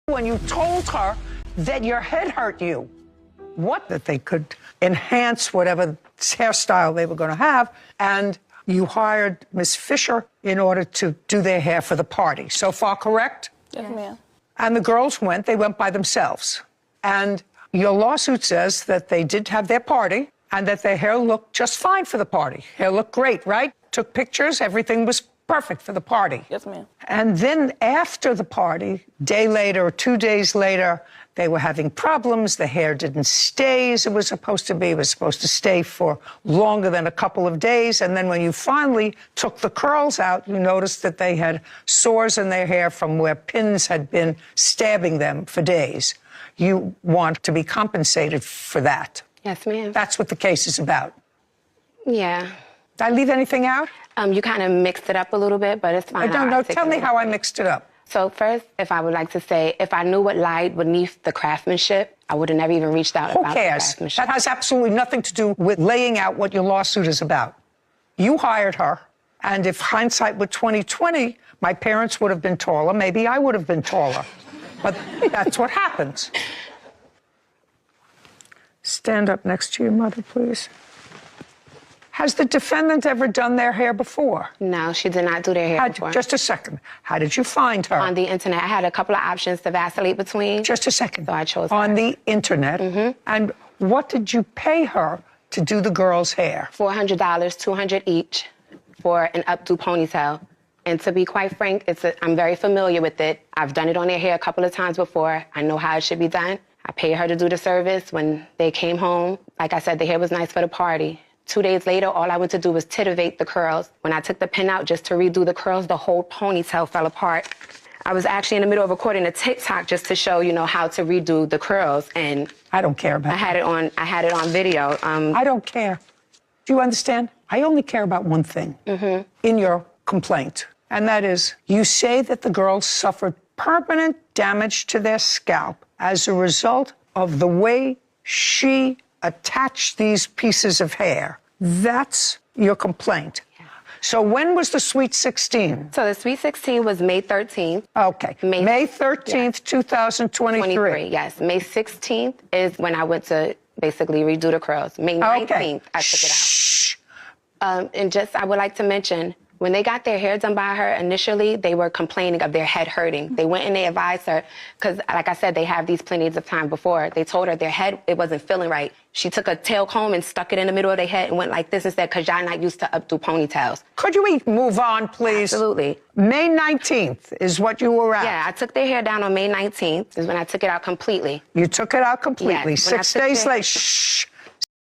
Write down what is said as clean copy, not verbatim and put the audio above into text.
when you told her that your head hurt you. What? That they could enhance whatever hairstyle they were going to have, and you hired Miss Fisher in order to do their hair for the party. So far, correct? Yes, ma'am. And the girls they went by themselves. And your lawsuit says that they did have their party and that their hair looked just fine for the party. Hair looked great, right? Took pictures, everything was perfect for the party. Yes, ma'am. And then after the party, day later or 2 days later, they were having problems. The hair didn't stay as it was supposed to be. It was supposed to stay for longer than a couple of days. And then when you finally took the curls out, you noticed that they had sores in their hair from where pins had been stabbing them for days. You want to be compensated for that. Yes, ma'am. That's what the case is about. Yeah. Did I leave anything out? You kind of mixed it up a little bit, but it's fine. No, tell me how I mixed it up. So first, if I would like to say, if I knew what lied beneath the craftsmanship, I would have never even reached out about the craftsmanship. That has absolutely nothing to do with laying out what your lawsuit is about. You hired her, and if hindsight were 20/20, my parents would have been taller. Maybe I would have been taller. But that's what happens. Stand up next to your mother, please. Has the defendant ever done their hair before? No, she did not do their hair before. Just a second. How did you find her? On the internet. I had a couple of options to vacillate between. Just a second. So I chose her. On the internet? Mm-hmm. And what did you pay her to do the girl's hair? $400, $200 each for an updo ponytail. And to be quite frank, I'm very familiar with it. I've done it on their hair a couple of times before. I know how it should be done. I paid her to do the service. When they came home, like I said, the hair was nice for the party. 2 days later, all I went to do was titivate the curls. When I took the pin out just to redo the curls, the whole ponytail fell apart. I was actually in the middle of recording a TikTok just to show, how to redo the curls, and I don't care about I had it on video. I don't care. Do you understand? I only care about one thing in your complaint, and that is you say that the girls suffered permanent damage to their scalp as a result of the way she attach these pieces of hair. That's your complaint. Yeah. So when was the Sweet 16? So the Sweet 16 was May 13th. Okay. May 13th, yes. 2023. Yes. May 16th is when I went to basically redo the curls. May 19th, I took it out. And I would like to mention, when they got their hair done by her, initially, they were complaining of their head hurting. They went and they advised her, because like I said, they have these plenty of time before. They told her their head, it wasn't feeling right. She took a tail comb and stuck it in the middle of their head and went like this and said, because y'all not used to updo ponytails. Could you move on, please? Absolutely. May 19th is what you were at. Yeah, I took their hair down on May 19th is when I took it out completely. You took it out completely. Yes, 6 days later. Shh.